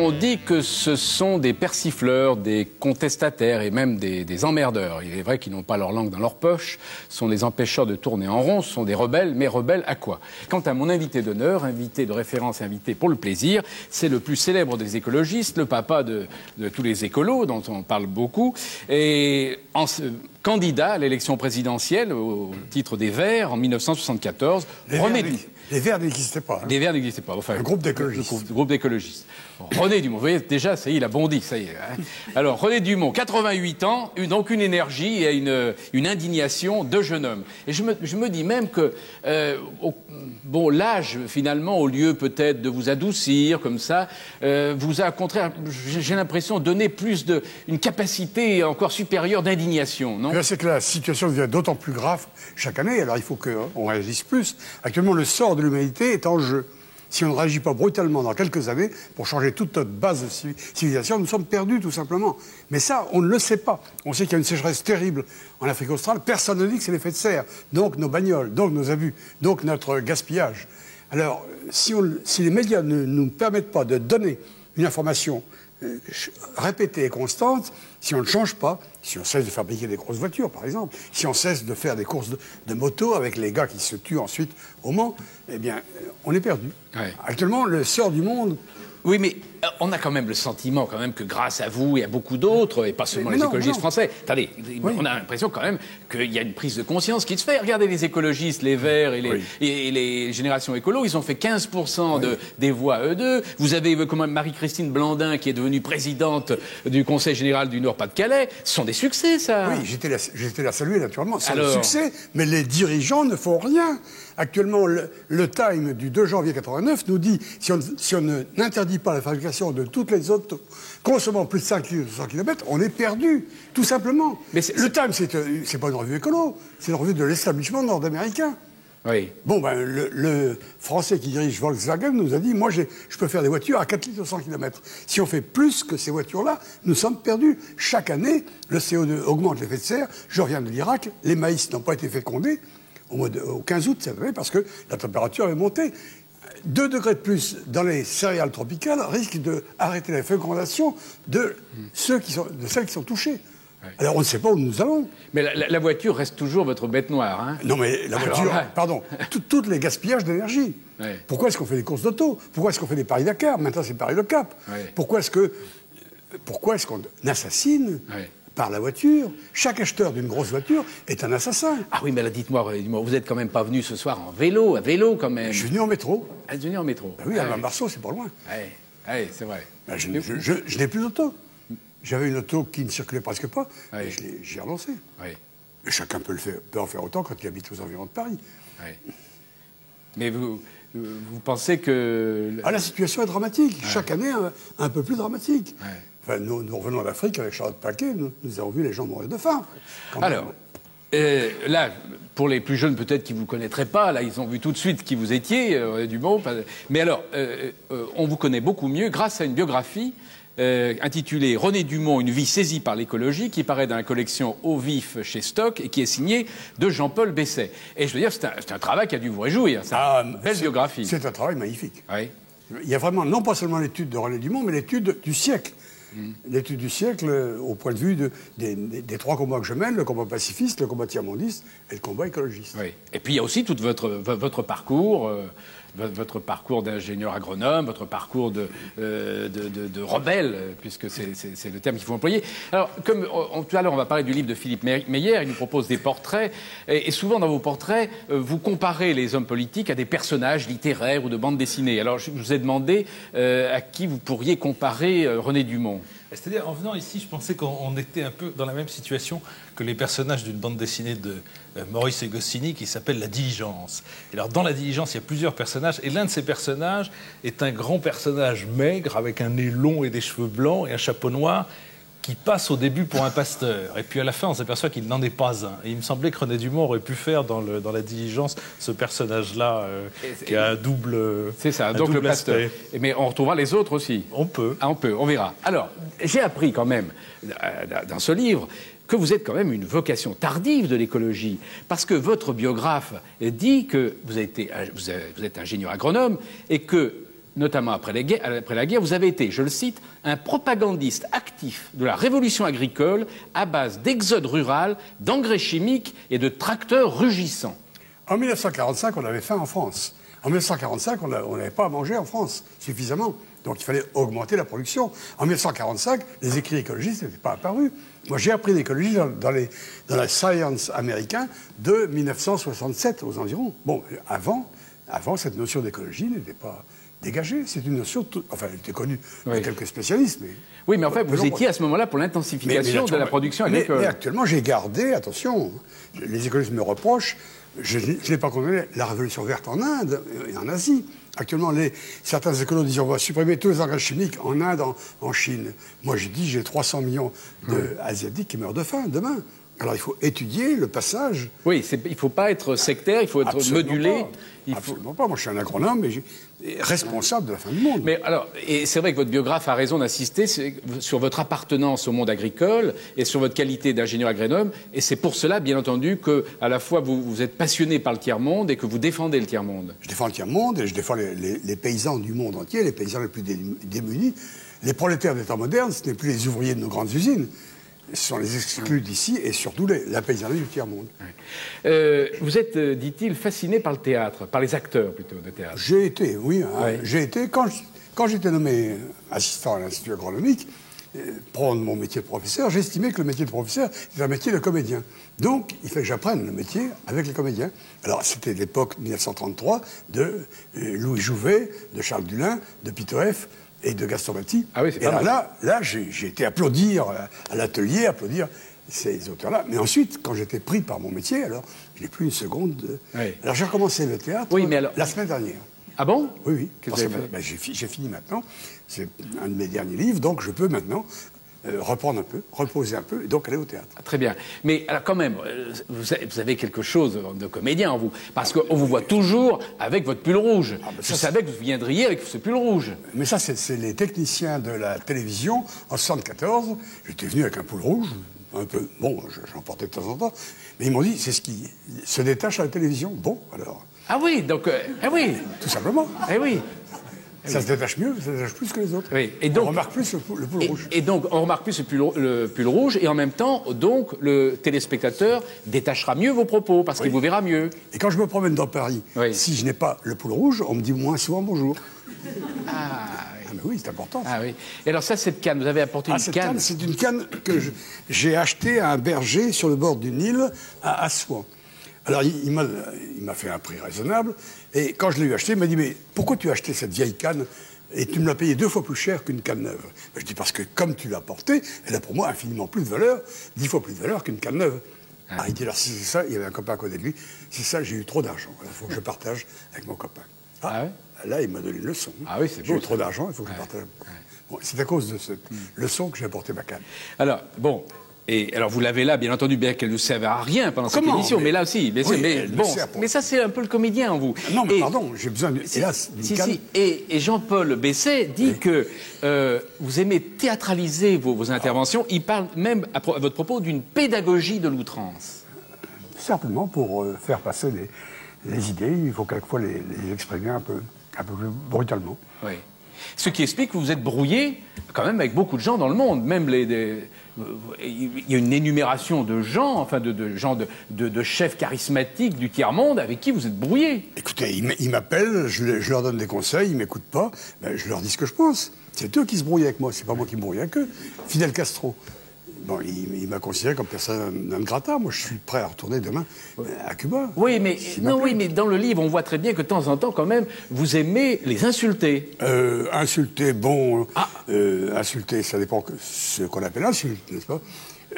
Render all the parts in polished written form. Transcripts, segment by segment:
On dit que ce sont des persifleurs, des contestataires et même des emmerdeurs. Il est vrai qu'ils n'ont pas leur langue dans leur poche, ce sont des empêcheurs de tourner en rond, ce sont des rebelles, mais rebelles à quoi? Quant à mon invité d'honneur, invité de référence et invité pour le plaisir, c'est le plus célèbre des écologistes, le papa de tous les écolos, dont on parle beaucoup, et candidat à l'élection présidentielle au titre des Verts en 1974, René Dumont. Les Verts n'existaient pas. Hein. Les Verts n'existaient pas. Enfin, un groupe d'écologistes. Groupe d'écologistes. René Dumont, vous voyez, déjà, ça y est, il a bondi, ça y est. Hein. Alors, René Dumont, 88 ans, donc une énergie et une indignation de jeune homme. Et je me dis même que, bon, l'âge, finalement, au lieu peut-être de vous adoucir, comme ça, vous a, au contraire, j'ai l'impression, donné une capacité encore supérieure d'indignation, non? C'est que la situation devient d'autant plus grave chaque année, alors il faut qu'on réagisse plus. Actuellement, le sort de l'humanité est en jeu. Si on ne réagit pas brutalement dans quelques années pour changer toute notre base de civilisation, nous sommes perdus tout simplement. Mais ça, on ne le sait pas. On sait qu'il y a une sécheresse terrible en Afrique australe. Personne ne dit que c'est l'effet de serre. Donc nos bagnoles, donc nos abus, donc notre gaspillage. Alors, si les médias ne nous permettent pas de donner une information répétée et constante, si on ne change pas, si on cesse de fabriquer des grosses voitures, par exemple, si on cesse de faire des courses de moto avec les gars qui se tuent ensuite au Mans, eh bien, on est perdu. Ouais. Actuellement, le sort du monde... Oui, mais on a quand même le sentiment que grâce à vous et à beaucoup d'autres, et pas seulement les écologistes français, attendez, oui. On a l'impression quand même qu'il y a une prise de conscience qui se fait. Regardez les écologistes, les Verts et les générations écolo, ils ont fait 15% des voix, eux deux. Vous avez quand même Marie-Christine Blandin qui est devenue présidente du Conseil général du Nord-Pas-de-Calais. Ce sont des succès, ça. Oui, j'étais la saluer naturellement. C'est un succès, mais les dirigeants ne font rien. Actuellement, le Time du 2 janvier 89 nous dit si on n'interdit pas la fabrication de toutes les autres consommant plus de 5 km, on est perdu, tout simplement. Mais le Time, c'est pas une revue écolo, c'est une revue de l'establishment nord-américain. Oui. Bon, ben, le Français qui dirige Volkswagen nous a dit, moi, je peux faire des voitures à 4 litres au 100 km. Si on fait plus que ces voitures-là, nous sommes perdus. Chaque année, le CO2 augmente l'effet de serre. Je reviens de l'Irak, les maïs n'ont pas été fécondés au 15 août cette année parce que la température est montée. 2 degrés de plus dans les céréales tropicales risquent d'arrêter la fécondation de celles qui sont touchées. Ouais. Alors on ne sait pas où nous allons. Mais la voiture reste toujours votre bête noire, hein? Non mais la voiture, pardon, tous les gaspillages d'énergie. Ouais. Pourquoi est-ce qu'on fait des courses d'auto? Pourquoi est-ce qu'on fait des Paris-Dakar? Maintenant c'est Paris-Le Cap. Ouais. Pourquoi est-ce qu'on assassine par la voiture? Chaque acheteur d'une grosse voiture est un assassin. Ah oui, mais là, dites-moi, vous n'êtes quand même pas venu ce soir à vélo quand même. Je suis venu en métro. Ah, vous êtes venu en métro? Ben oui, à Marceau, c'est pas loin. Oui, c'est vrai. Ben, je n'ai plus d'auto. J'avais une auto qui ne circulait presque pas, et j'ai relancé. Oui. Mais chacun peut en faire autant quand il habite aux environs de Paris. Oui. Mais vous pensez que... Ah, la situation est dramatique. Ouais. Chaque année, un peu plus dramatique. Ouais. Enfin, nous revenons d'Afrique avec Charlotte Paquet, nous avons vu les gens mourir de faim. Alors, là, pour les plus jeunes peut-être qui ne vous connaîtraient pas, là, ils ont vu tout de suite qui vous étiez, Dumont. Mais alors, on vous connaît beaucoup mieux grâce à une biographie intitulée René Dumont, une vie saisie par l'écologie, qui paraît dans la collection Au Vif chez Stock et qui est signée de Jean-Paul Besset. Et je veux dire, c'est un travail qui a dû vous réjouir. C'est une belle biographie. C'est un travail magnifique. Oui. Il y a vraiment, non pas seulement l'étude de René Dumont, mais l'étude du siècle. L'étude du siècle au point de vue des 3 combats que je mène, le combat pacifiste, le combat tiers-mondiste et le combat écologiste. Oui. Et puis il y a aussi tout votre parcours, votre parcours d'ingénieur agronome, votre parcours de rebelle, puisque c'est le terme qu'il faut employer. Alors, comme tout à l'heure on va parler du livre de Philippe Meyer, il nous propose des portraits, et souvent dans vos portraits, vous comparez les hommes politiques à des personnages littéraires ou de bandes dessinées. Alors je vous ai demandé à qui vous pourriez comparer René Dumont. C'est-à-dire, en venant ici, je pensais qu'on était un peu dans la même situation que les personnages d'une bande dessinée de Maurice Agostini qui s'appelle La Diligence. Et alors, dans La Diligence, il y a plusieurs personnages, et l'un de ces personnages est un grand personnage maigre, avec un nez long et des cheveux blancs et un chapeau noir, qui passe au début pour un pasteur. Et puis à la fin, on s'aperçoit qu'il n'en est pas un. Et il me semblait que René Dumont aurait pu faire dans La Diligence ce personnage-là qui a un double C'est ça, donc le pasteur. Mais on retrouvera les autres aussi. On peut. Ah, on peut, on verra. Alors, j'ai appris quand même, dans ce livre, que vous êtes quand même une vocation tardive de l'écologie. Parce que votre biographe dit que vous êtes ingénieur agronome et que notamment après la guerre, vous avez été, je le cite, un propagandiste actif de la révolution agricole à base d'exode rural, d'engrais chimiques et de tracteurs rugissants. En 1945, on avait faim en France. En 1945, on n'avait pas à manger en France suffisamment. Donc il fallait augmenter la production. En 1945, les écrits écologistes n'étaient pas apparus. Moi, j'ai appris l'écologie dans la Science américain de 1967 aux environs. Bon, avant, cette notion d'écologie n'était pas dégagée. C'est une notion, enfin, elle était connue de quelques spécialistes, mais... Oui, mais en fait, vous étiez à ce moment-là pour l'intensification de la production agricole. Mais actuellement, j'ai gardé, attention, les écologistes me reprochent, je n'ai pas condamné la révolution verte en Inde et en Asie. Actuellement, certains écolos disent on va supprimer tous les engrais chimiques en Inde, en Chine. Moi, j'ai dit j'ai 300 millions d'Asiatiques qui meurent de faim demain. Alors, il faut étudier le passage. Oui, il ne faut pas être sectaire, il faut être modulé. Absolument pas. Moi, je suis un agronome et responsable de la fin du monde. Mais alors, et c'est vrai que votre biographe a raison d'insister sur votre appartenance au monde agricole et sur votre qualité d'ingénieur agronome. Et c'est pour cela, bien entendu, que à la fois vous êtes passionné par le tiers-monde et que vous défendez le tiers-monde. Je défends le tiers-monde et je défends les paysans du monde entier, les paysans les plus démunis. Les prolétaires des temps modernes, ce n'est plus les ouvriers de nos grandes usines. Ce sont les exclus d'ici et surtout la paysannerie du tiers-monde. Vous êtes, dit-il, fasciné par le théâtre, par les acteurs plutôt de théâtre. J'ai été, oui. J'ai été, quand j'étais nommé assistant à l'Institut agronomique, prendre mon métier de professeur, j'estimais que le métier de professeur était un métier de comédien. Donc, il fallait que j'apprenne le métier avec les comédiens. Alors, c'était l'époque 1933 de Louis Jouvet, de Charles Dulin, de Pitoef, et de Gaston Maty. Ah oui, c'est pas mal. Là, j'ai été applaudir à l'atelier, applaudir ces auteurs-là. Mais ensuite, quand j'étais pris par mon métier, alors, je n'ai plus une seconde. Oui. Alors, j'ai recommencé le théâtre la semaine dernière. Ah bon? Oui. Qu'est-ce que vous avez fait? J'ai fini maintenant. C'est un de mes derniers livres, donc je peux maintenant reprendre un peu, reposer un peu, et donc aller au théâtre. Très bien. Mais alors quand même, vous avez quelque chose de comédien en vous. Parce qu'on vous voit toujours avec votre pull rouge. Je savais que vous viendriez avec ce pull rouge. Mais ça, c'est les techniciens de la télévision. En 1974, j'étais venu avec un pull rouge, un peu... Bon, j'en portais de temps en temps. Mais ils m'ont dit, c'est ce qui se détache à la télévision. Bon, alors... Ah oui, donc... ah oui. Tout simplement. Eh oui. Ça se détache mieux, ça se détache plus que les autres. Oui. Et donc, on remarque plus le pull rouge. Et donc, on remarque plus le pull rouge, et en même temps, donc, le téléspectateur détachera mieux vos propos, parce qu'il vous verra mieux. Et quand je me promène dans Paris, si je n'ai pas le pull rouge, on me dit moins souvent bonjour. Mais oui, c'est important. Ah oui. Et alors ça, cette canne, vous avez apporté une canne. C'est une canne que j'ai achetée à un berger sur le bord du Nil, à Assouan. Alors, il m'a fait un prix raisonnable, et quand je l'ai eu acheté, il m'a dit « Mais pourquoi tu as acheté cette vieille canne et tu me l'as payée 2 fois plus cher qu'une canne neuve ?» Je dis « Parce que comme tu l'as portée, elle a pour moi infiniment plus de valeur, 10 fois plus de valeur qu'une canne neuve. » Ah, il dit « Alors si c'est ça, il y avait un copain à côté de lui, c'est ça, j'ai eu trop d'argent, il faut que je partage avec mon copain. » Ah ouais. Là, il m'a donné une leçon. Ah oui, c'est beau. J'ai eu trop d'argent, il faut que je partage. Bon, c'est à cause de cette leçon que j'ai apporté ma canne. Alors, bon... Et alors vous l'avez là, bien entendu, bien qu'elle ne serve à rien pendant cette émission, mais là aussi, bien sûr. Mais bon, mais ça c'est un peu le comédien en vous. Non, mais pardon, j'ai besoin hélas, d'une canne. Et Jean-Paul Besset dit que vous aimez théâtraliser vos interventions. Il parle même à votre propos d'une pédagogie de l'outrance. Certainement, pour faire passer les idées, il faut quelquefois les exprimer un peu plus brutalement. Oui. Ce qui explique que vous êtes brouillé quand même avec beaucoup de gens dans le monde, même il y a une énumération de gens, enfin de gens de chefs charismatiques du tiers-monde avec qui vous êtes brouillé. Écoutez, ils m'appellent, je leur donne des conseils, ils ne m'écoutent pas, ben, je leur dis ce que je pense. C'est eux qui se brouillent avec moi, c'est pas moi qui me brouille avec eux. Fidel Castro, bon, il m'a considéré comme personne non grata. Moi, je suis prêt à retourner demain à Cuba. Oui, mais dans le livre, on voit très bien que de temps en temps, quand même, vous aimez les insulter. Insulter, bon... insulter, ça dépend ce qu'on appelle insulte, n'est-ce pas?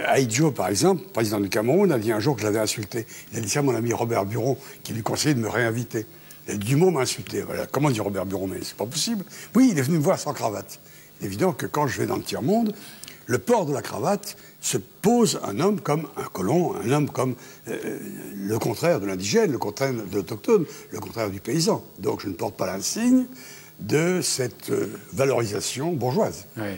Aïdjo, par exemple, président du Cameroun, a dit un jour que je l'avais insulté. Il a dit ça à mon ami Robert Buron, qui lui conseillait de me réinviter. Il a dit du mot m'a insulté. Voilà. Comment dit Robert Buron? Mais c'est pas possible. Oui, il est venu me voir sans cravate. Il est évident que quand je vais dans le tiers-monde, le port de la cravate se pose un homme comme un colon, un homme comme le contraire de l'indigène, le contraire de l'autochtone, le contraire du paysan. Donc je ne porte pas l'insigne de cette valorisation bourgeoise. Oui.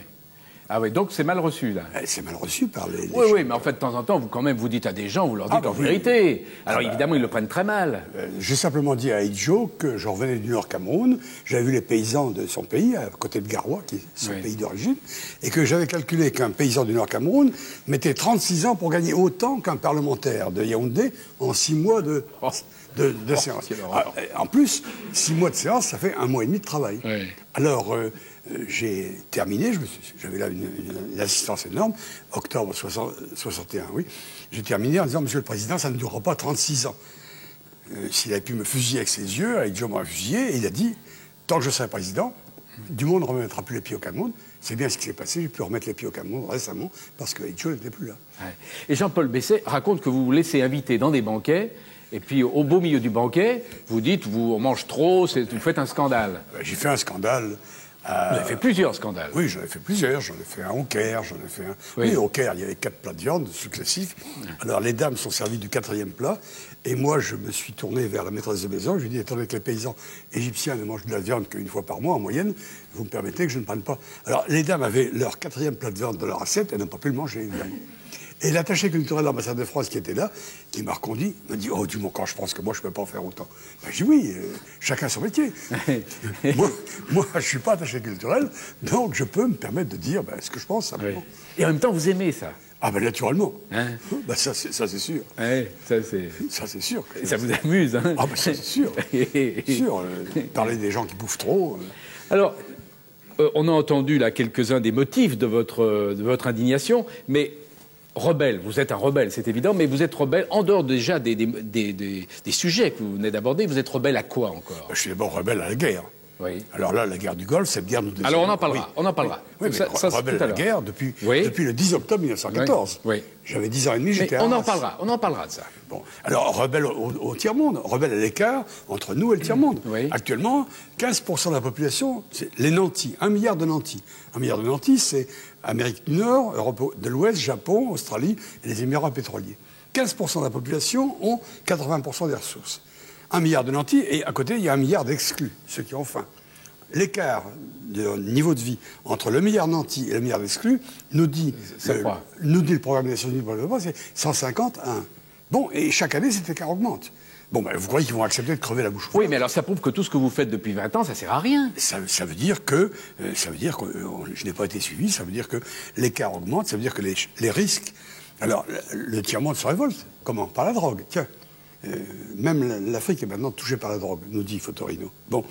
Ah oui, donc c'est mal reçu, là. C'est mal reçu par les Oui, oui, mais en fait, de temps en temps, vous dites à des gens, vous leur dites en vérité. Alors évidemment, ils le prennent très mal. J'ai simplement dit à Idjo que je revenais du Nord Cameroun, j'avais vu les paysans de son pays, à côté de Garoua, qui est son pays d'origine, et que j'avais calculé qu'un paysan du Nord Cameroun mettait 36 ans pour gagner autant qu'un parlementaire de Yaoundé en 6 mois de séance. En plus, 6 mois de séance, ça fait 1 mois et demi de travail. Oui. Alors, j'ai terminé, j'avais là une assistance énorme, octobre 61, oui. J'ai terminé en disant, Monsieur le Président, ça ne durera pas 36 ans. S'il avait pu me fusiller avec ses yeux, Idjo m'a fusillé, et il a dit, tant que je serai président, du monde ne remettra plus les pieds au Cameroun. C'est bien ce qui s'est passé, j'ai pu remettre les pieds au Cameroun récemment, parce que Idjo n'était plus là. Ouais. Et Jean-Paul Besset raconte que vous vous laissez inviter dans des banquets, et puis au beau milieu du banquet, vous dites, on mange trop, vous faites un scandale. J'ai fait un scandale. Vous avez fait plusieurs scandales. Oui, j'en ai fait plusieurs. J'en ai fait un au Caire, j'en ai fait un... Oui, au Caire, il y avait 4 plats de viande successifs. Alors, les dames sont servies du 4e plat. Et moi, je me suis tourné vers la maîtresse de maison. Je lui ai dit, attendez que les paysans égyptiens ne mangent de la viande qu'une fois par mois, en moyenne. Vous me permettez que je ne prenne pas... Alors, les dames avaient leur 4e plat de viande dans leur assiette. Elles n'ont pas pu le manger, évidemment. Et l'attaché culturel de l'ambassade de France qui était là, qui m'a reconduit, m'a dit « Oh, du quand je pense que moi, je ne peux pas en faire autant. » Ben, je dis « Oui, chacun son métier. » moi, je ne suis pas attaché culturel, donc je peux me permettre de dire ce que je pense simplement. Oui. Et en même temps, vous aimez ça? Ah ben naturellement. Hein? Ça c'est sûr. Oui, ça c'est sûr. Et ça vous amuse, hein? Ah ben ça c'est sûr. sûr. Parler des gens qui bouffent trop. Alors, on a entendu là quelques-uns des motifs de votre indignation, mais... Rebelle, vous êtes un rebelle, c'est évident, mais vous êtes rebelle en dehors déjà des sujets que vous venez d'aborder. Vous êtes rebelle à quoi encore? Je suis d'abord rebelle à la guerre. Oui. Alors là, la guerre du Golfe, cette guerre nous désire. Alors on en parlera, on en parlera. Oui, mais rebelle à la guerre depuis le 10 octobre 1914. Oui. J'avais 10 ans et demi, j'étais à Arras. On en parlera de ça. Bon, alors rebelle au tiers-monde, rebelle à l'écart entre nous et le tiers-monde. Oui. Actuellement, 15% de la population, c'est les nantis, 1 milliard de nantis. 1 milliard de nantis, c'est Amérique du Nord, Europe de l'Ouest, Japon, Australie et les Émirats pétroliers. 15% de la population ont 80% des ressources. 1 milliard de nantis, et à côté, il y a 1 milliard d'exclus, ceux qui ont faim. L'écart de niveau de vie entre le milliard nantis et le milliard d'exclus nous dit le programme des Nations Unies pour le développement, c'est 150 à 1. Bon, et chaque année, cet écart augmente. Bon, vous croyez qu'ils vont accepter de crever la bouche ouverte? Oui, mais alors ça prouve que tout ce que vous faites depuis 20 ans, ça sert à rien. Ça veut dire que je n'ai pas été suivi, ça veut dire que l'écart augmente, ça veut dire que les risques... Alors, le tiers-monde se révolte. Comment? Par la drogue. Tiens, même l'Afrique est maintenant touchée par la drogue, nous dit Fotorino. Bon,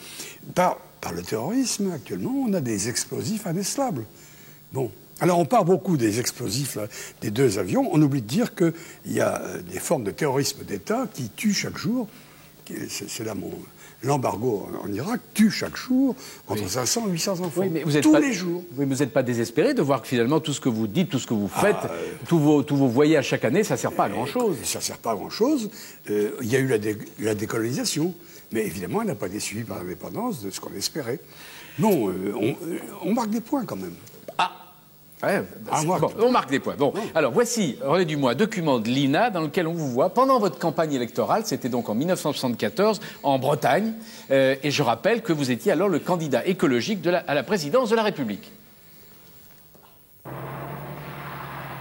par le terrorisme, actuellement, on a des explosifs indécelables. Bon. Alors, on parle beaucoup des explosifs là, des 2 avions. On oublie de dire qu'il y a des formes de terrorisme d'État qui tuent chaque jour. C'est là l'embargo en Irak tue chaque jour entre 500 et 800 enfants. Oui, mais vous les jours. Oui, mais vous n'êtes pas désespéré de voir que finalement tout ce que vous dites, tout ce que vous faites, tous vos voyages chaque année, ça ne sert pas à grand-chose. Ça ne sert pas à grand-chose. Il y a eu la décolonisation. Mais évidemment, elle n'a pas été suivie par l'indépendance de ce qu'on espérait. Non, on marque des points quand même. On marque des points. Bon, alors voici, René Dumois, document de l'INA dans lequel on vous voit pendant votre campagne électorale, c'était donc en 1974, en Bretagne, et je rappelle que vous étiez alors le candidat écologique à la présidence de la République.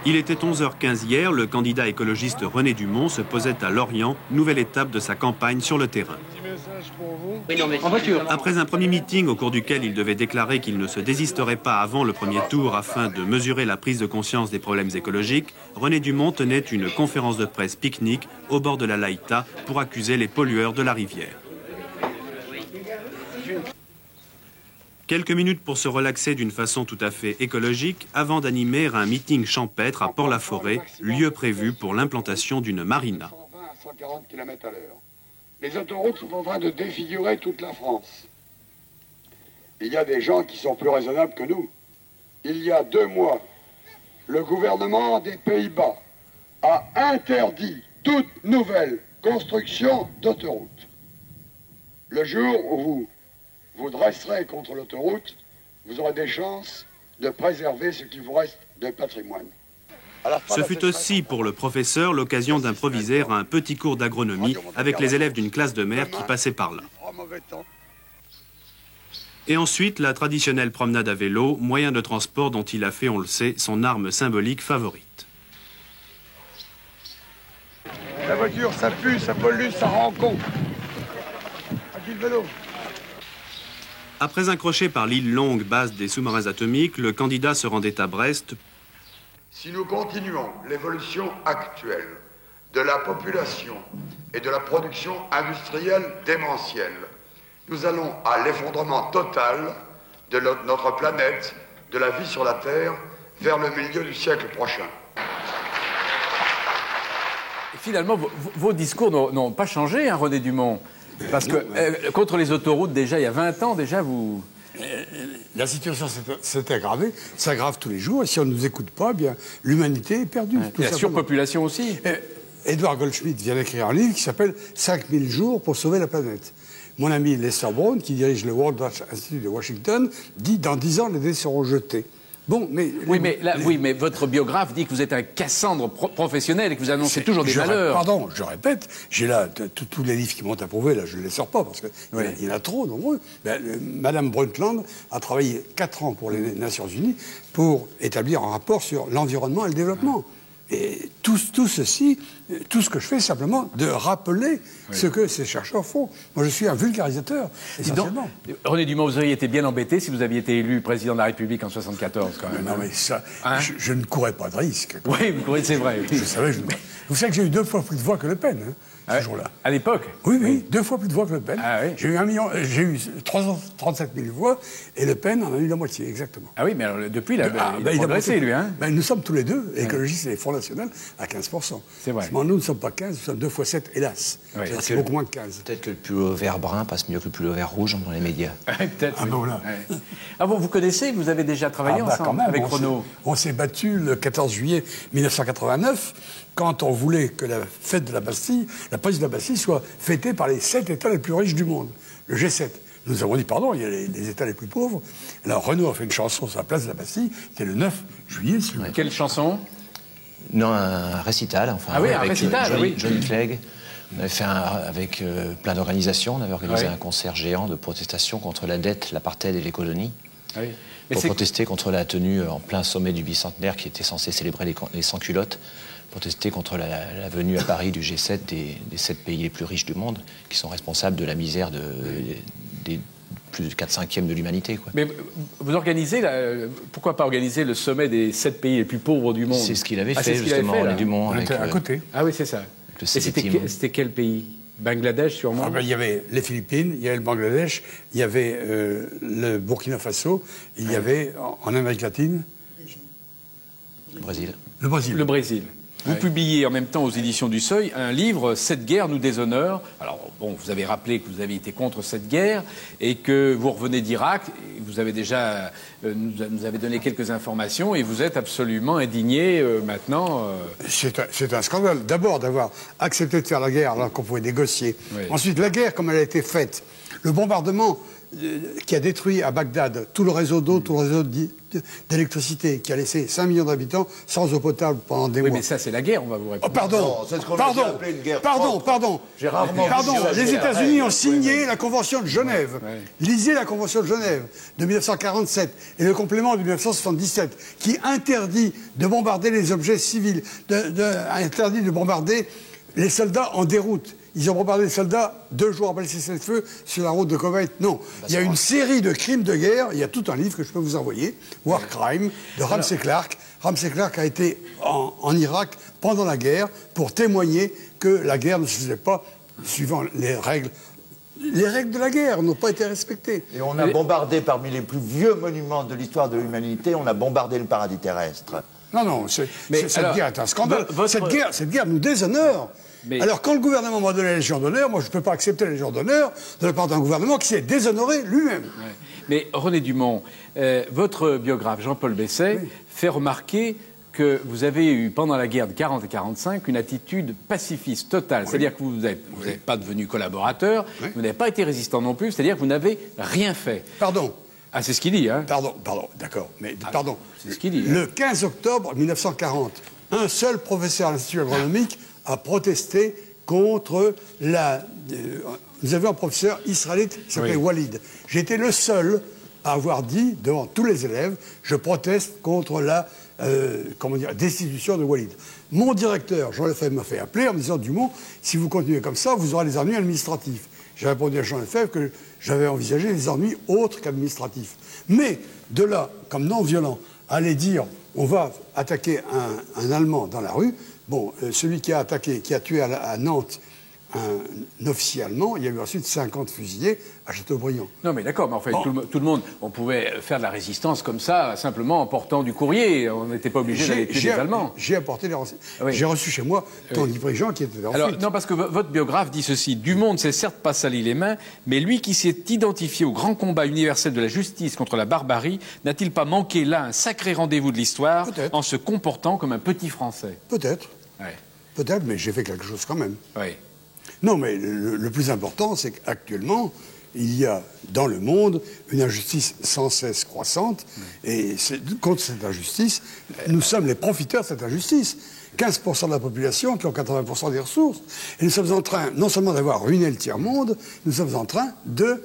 Il était 11h15 hier, le candidat écologiste René Dumont se posait à Lorient, nouvelle étape de sa campagne sur le terrain. Après un premier meeting au cours duquel il devait déclarer qu'il ne se désisterait pas avant le premier tour afin de mesurer la prise de conscience des problèmes écologiques, René Dumont tenait une conférence de presse pique-nique au bord de la Laïta pour accuser les pollueurs de la rivière. Quelques minutes pour se relaxer d'une façon tout à fait écologique avant d'animer un meeting champêtre à Port-la-Forêt, lieu prévu pour l'implantation d'une marina. 120 à 140 km/h. Les autoroutes sont en train de défigurer toute la France. Il y a des gens qui sont plus raisonnables que nous. Il y a 2 mois, le gouvernement des Pays-Bas a interdit toute nouvelle construction d'autoroute. Le jour où vous dresserez contre l'autoroute, vous aurez des chances de préserver ce qui vous reste de patrimoine. Ce fut aussi pour le professeur l'occasion d'improviser un petit cours d'agronomie avec les élèves d'une classe de mer qui passaient par là. Et ensuite, la traditionnelle promenade à vélo, moyen de transport dont il a fait, on le sait, son arme symbolique favorite. La voiture, ça pue, ça pollue, ça rend con. À le vélo. Après un crochet par l'île Longue, base des sous-marins atomiques, le candidat se rendait à Brest. Si nous continuons l'évolution actuelle de la population et de la production industrielle démentielle, nous allons à l'effondrement total de notre planète, de la vie sur la Terre, vers le milieu du siècle prochain. Finalement, vos discours n'ont pas changé, hein, René Dumont. Parce que contre les autoroutes, déjà, il y a 20 ans, déjà, vous... La situation s'est aggravée, s'aggrave tous les jours, et si on ne nous écoute pas, bien, l'humanité est perdue. Et la surpopulation aussi. Edward Goldschmidt vient d'écrire un livre qui s'appelle « 5000 jours pour sauver la planète ». Mon ami Lester Brown, qui dirige le World Watch Institute de Washington, dit « dans 10 ans, les dés seront jetés ». Bon, mais... Oui, mais votre biographe dit que vous êtes un Cassandre professionnel et que vous annoncez toujours des malheurs. Pardon, je répète, j'ai là tous les livres qui m'ont approuvé, là, je ne les sors pas, parce qu'il y en a trop nombreux. Madame Brundtland a travaillé 4 ans pour les Nations Unies pour établir un rapport sur l'environnement et le développement. Et tout ceci, tout ce que je fais, c'est simplement de rappeler ce que ces chercheurs font. Moi, je suis un vulgarisateur, essentiellement. Donc, René Dumont, vous auriez été bien embêté si vous aviez été élu président de la République en 74, quand même. Non, mais ça, je ne courais pas de risque. Oui, vous courez, c'est vrai. Je savais, vous savez que j'ai eu 2 fois plus de voix que Le Pen, ce jour-là. À l'époque? Oui, 2 fois plus de voix que Le Pen. Ah, oui. J'ai eu 337 000 voix, et Le Pen en a eu la moitié, exactement. Ah oui, mais alors, depuis, il a progressé, lui, hein. Nous sommes tous les deux, écologistes et Front National, à 15%. C'est vrai. Nous ne sommes pas 15, nous sommes 2 fois 7, hélas. C'est beaucoup moins que 15. Peut-être que le pull vert brun passe mieux que le pull vert rouge dans les médias. Peut-être. Ah bon, là. Ah bon, vous connaissez, vous avez déjà travaillé ensemble avec Renaud? On s'est battu le 14 juillet 1989, quand on voulait que la fête de la Bastille, la prise de la Bastille, soit fêtée par les 7 États les plus riches du monde, le G7. Nous avons dit, pardon, il y a les États les plus pauvres. Alors Renaud a fait une chanson sur la place de la Bastille, c'était le 9 juillet. Quelle chanson? Non, un récital. Enfin, un avec récital, Johnny Clegg. On avait fait avec plein d'organisations. On avait organisé un concert géant de protestation contre la dette, l'apartheid et les colonies. Oui. Pour protester contre la tenue en plein sommet du bicentenaire qui était censé célébrer les sans-culottes. Protester contre la venue à Paris du G7 des 7 pays les plus riches du monde, qui sont responsables de la misère des plus de 4/5 de l'humanité. Mais vous organisez, pourquoi pas organiser le sommet des 7 pays les plus pauvres du monde? C'est ce qu'il avait fait, justement, René Dumont. On était à côté. Ah oui, c'est ça. Et c'était quel pays? Bangladesh, sûrement? Il y avait les Philippines, il y avait le Bangladesh, il y avait le Burkina Faso, il y avait, en Amérique latine... Le Brésil. Le Brésil. Le Brésil. Vous publiez en même temps aux éditions du Seuil un livre, Cette guerre nous déshonore. Alors, bon, vous avez rappelé que vous avez été contre cette guerre et que vous revenez d'Irak. Vous avez déjà nous avez donné quelques informations et vous êtes absolument indigné maintenant. C'est un scandale. D'abord, d'avoir accepté de faire la guerre alors qu'on pouvait négocier. Oui. Ensuite, la guerre, comme elle a été faite, le bombardement qui a détruit à Bagdad tout le réseau d'eau, tout le réseau d'électricité, qui a laissé 5 millions d'habitants sans eau potable pendant des mois. Oui, mais ça, c'est la guerre, on va vous répondre. Oh, pardon, pardon. Les États-Unis ont signé la Convention de Genève. Ouais. Lisez la Convention de Genève de 1947 et le complément de 1977 qui interdit de bombarder les objets civils, interdit de bombarder les soldats en déroute. Ils ont bombardé les soldats 2 jours après le cessez-le-feu sur la route de Koweït. Non. Il y a une série de crimes de guerre. Il y a tout un livre que je peux vous envoyer, War Crime, de Ramsey Clark. Ramsey Clark a été en Irak pendant la guerre pour témoigner que la guerre ne se faisait pas suivant les règles. Les règles de la guerre n'ont pas été respectées. Et on a bombardé parmi les plus vieux monuments de l'histoire de l'humanité, on a bombardé le paradis terrestre. Non, cette guerre est un scandale. Cette guerre nous déshonore. Alors, quand le gouvernement m'a donné la Légion d'honneur, moi, je ne peux pas accepter la Légion d'honneur de la part d'un gouvernement qui s'est déshonoré lui-même. Ouais. Mais René Dumont, votre biographe Jean-Paul Besset fait remarquer que vous avez eu, pendant la guerre de 40 et 45, une attitude pacifiste totale. Oui. C'est-à-dire que vous n'êtes pas devenu collaborateur, vous n'avez pas été résistant non plus, c'est-à-dire que vous n'avez rien fait. Pardon. Ah, c'est ce qu'il dit, hein? Pardon, d'accord. Mais pardon. C'est ce qu'il dit. Le 15 octobre 1940, un seul professeur à l'Institut agronomique a protesté contre vous avez un professeur israélite qui s'appelait Walid. J'ai été le seul à avoir dit devant tous les élèves, je proteste contre la destitution de Walid. Mon directeur, Jean Lefebvre, m'a fait appeler en me disant, Dumont, si vous continuez comme ça, vous aurez des ennuis administratifs. J'ai répondu à Jean Lefebvre que j'avais envisagé des ennuis autres qu'administratifs. Mais de là, comme non-violent, aller dire, on va attaquer un Allemand dans la rue, bon, celui qui a tué à Nantes un officier allemand, il y a eu ensuite 50 fusillés à Châteaubriand. Non mais d'accord, mais en fait, tout le monde, on pouvait faire de la résistance comme ça, simplement en portant du courrier. On n'était pas obligé d'aller tuer les Allemands. J'ai apporté les renseignements. Oui. J'ai reçu chez moi ton dirigeant qui était en fuite. Non, parce que votre biographe dit ceci. Dumont ne s'est certes pas sali les mains, mais lui qui s'est identifié au grand combat universel de la justice contre la barbarie, n'a-t-il pas manqué là un sacré rendez-vous de l'histoire en se comportant comme un petit Français? Peut-être. Ouais. Peut-être, mais j'ai fait quelque chose quand même. Oui. Non, mais le plus important, c'est qu'actuellement, il y a dans le monde une injustice sans cesse croissante. Et contre cette injustice, nous sommes les profiteurs de cette injustice. 15% de la population qui ont 80% des ressources. Et nous sommes en train, non seulement d'avoir ruiné le tiers-monde, nous sommes en train de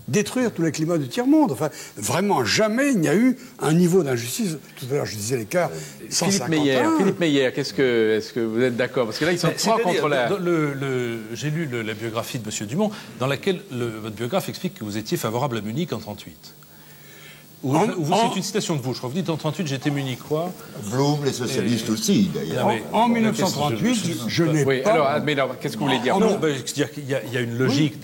détruire tous les climats du tiers-monde. Enfin, vraiment, jamais il n'y a eu un niveau d'injustice. Tout à l'heure, je disais l'écart 151. Philippe Meyer, est-ce que vous êtes d'accord? Parce que là, ils sont trois contre la... J'ai lu la biographie de M. Dumont, dans laquelle votre biographe explique que vous étiez favorable à Munich en 1938. C'est une citation de vous, je crois. Vous dites en 1938, j'étais munichois. Blum, les socialistes aussi, d'ailleurs. En 1938, je n'ai pas... Mais alors, qu'est-ce que vous voulez dire? C'est-à-dire qu'il y a une logique,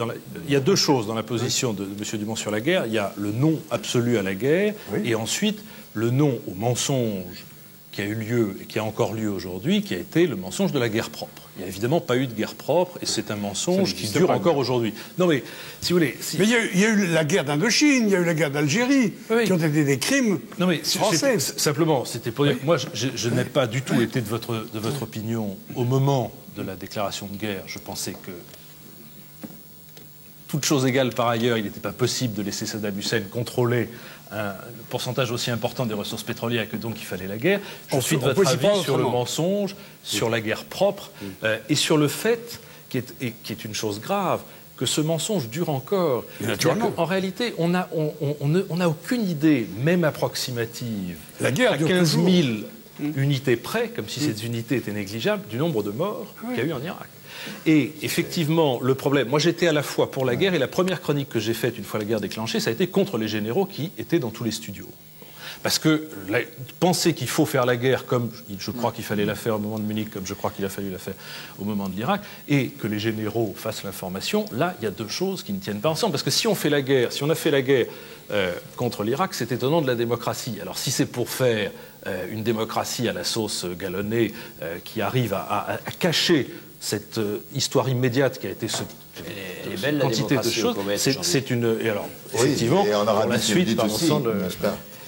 il y a deux choses dans la position de M. Dumont sur la guerre. Il y a le non absolu à la guerre, et ensuite le non au mensonge qui a eu lieu et qui a encore lieu aujourd'hui, qui a été le mensonge de la guerre propre. Il n'y a évidemment pas eu de guerre propre, et c'est un mensonge qui dure encore aujourd'hui. Non mais, si vous voulez... Mais il y a eu la guerre d'Indochine, il y a eu la guerre d'Algérie, qui ont été des crimes français. Simplement, c'était pour dire que moi, je n'ai pas du tout été de votre opinion au moment de la déclaration de guerre. Je pensais que, toute chose égale par ailleurs, il n'était pas possible de laisser Saddam Hussein contrôler un pourcentage aussi important des ressources pétrolières et que donc il fallait la guerre. Je suis de votre avis sur le mensonge, sur la guerre propre et sur le fait, qui est une chose grave, que ce mensonge dure encore. En réalité, on n'a aucune idée, même approximative, la guerre à 15 000 unités près, comme si ces unités étaient négligeables, du nombre de morts qu'il y a eu en Irak. Et effectivement, le problème... Moi, j'étais à la fois pour la guerre, et la première chronique que j'ai faite une fois la guerre déclenchée, ça a été contre les généraux qui étaient dans tous les studios. Parce que penser qu'il faut faire la guerre comme je crois qu'il fallait la faire au moment de Munich, comme je crois qu'il a fallu la faire au moment de l'Irak, et que les généraux fassent l'information, là, il y a deux choses qui ne tiennent pas ensemble. Parce que si on a fait la guerre contre l'Irak, c'est étonnant de la démocratie. Alors si c'est pour faire une démocratie à la sauce galonnée qui arrive à cacher cette histoire immédiate qui a été cette quantité de choses, c'est une... Et alors, effectivement, et on aura pour la suite, par ensemble...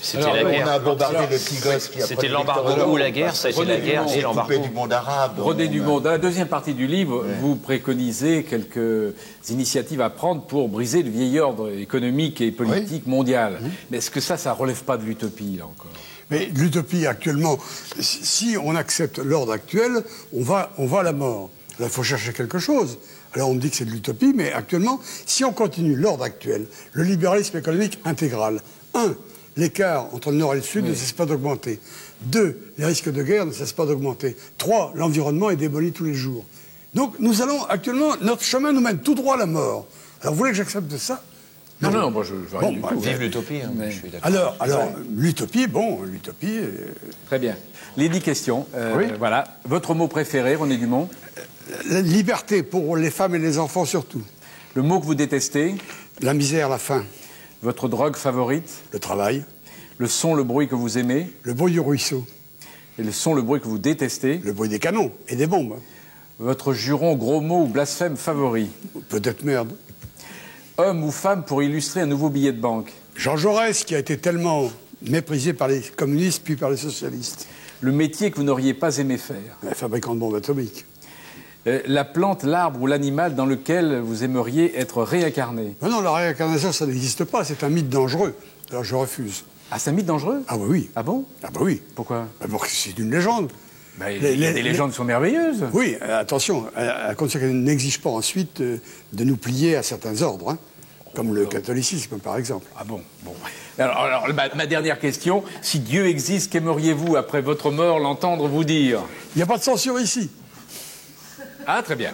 C'était la guerre. On a bombardé le Tigos qui a C'était l'embargo ou la guerre, ça a été la guerre et l'embargo. du monde arabe. René Dumont, dans la deuxième partie du livre, vous préconisez quelques initiatives à prendre pour briser le vieil ordre économique et politique mondial. Mais est-ce que ça relève pas de l'utopie, là, encore? Mais l'utopie, actuellement, si on accepte l'ordre actuel, on va à la mort. Là, il faut chercher quelque chose. Alors, on me dit que c'est de l'utopie, mais actuellement, si on continue l'ordre actuel, le libéralisme économique intégral, 1, l'écart entre le Nord et le Sud ne cesse pas d'augmenter. 2, les risques de guerre ne cessent pas d'augmenter. 3, l'environnement est démoli tous les jours. Donc, nous allons actuellement, notre chemin nous mène tout droit à la mort. Alors, vous voulez que j'accepte ça? Non, moi je veux rien du tout. Vive l'utopie, je suis d'accord. Alors, l'utopie, l'utopie... Très bien. Les 10 questions. Voilà. Votre mot préféré, René Dumont? La liberté pour les femmes et les enfants surtout. Le mot que vous détestez? La misère, la faim. Votre drogue favorite? Le travail. Le son, le bruit que vous aimez? Le bruit du ruisseau. Et le son, le bruit que vous détestez? Le bruit des canons et des bombes. Votre juron, gros mot ou blasphème favori? Peut-être merde. Homme ou femme pour illustrer un nouveau billet de banque? Jean Jaurès, qui a été tellement méprisé par les communistes puis par les socialistes. Le métier que vous n'auriez pas aimé faire? Fabricant de bombes atomiques. La plante, l'arbre ou l'animal dans lequel vous aimeriez être réincarné? Non, la réincarnation, ça n'existe pas. C'est un mythe dangereux. Alors je refuse. Ah, c'est un mythe dangereux? Ah oui. Ah bon? Ah bah oui. Pourquoi? Parce que c'est une légende. Les légendes sont merveilleuses. Oui, attention, à condition qu'elles n'exigent pas ensuite de nous plier à certains ordres. Hein. Comme le catholicisme, par exemple. Ah bon, bon. Alors ma dernière question, si Dieu existe, qu'aimeriez-vous, après votre mort, l'entendre vous dire? Il n'y a pas de censure ici. Ah, très bien.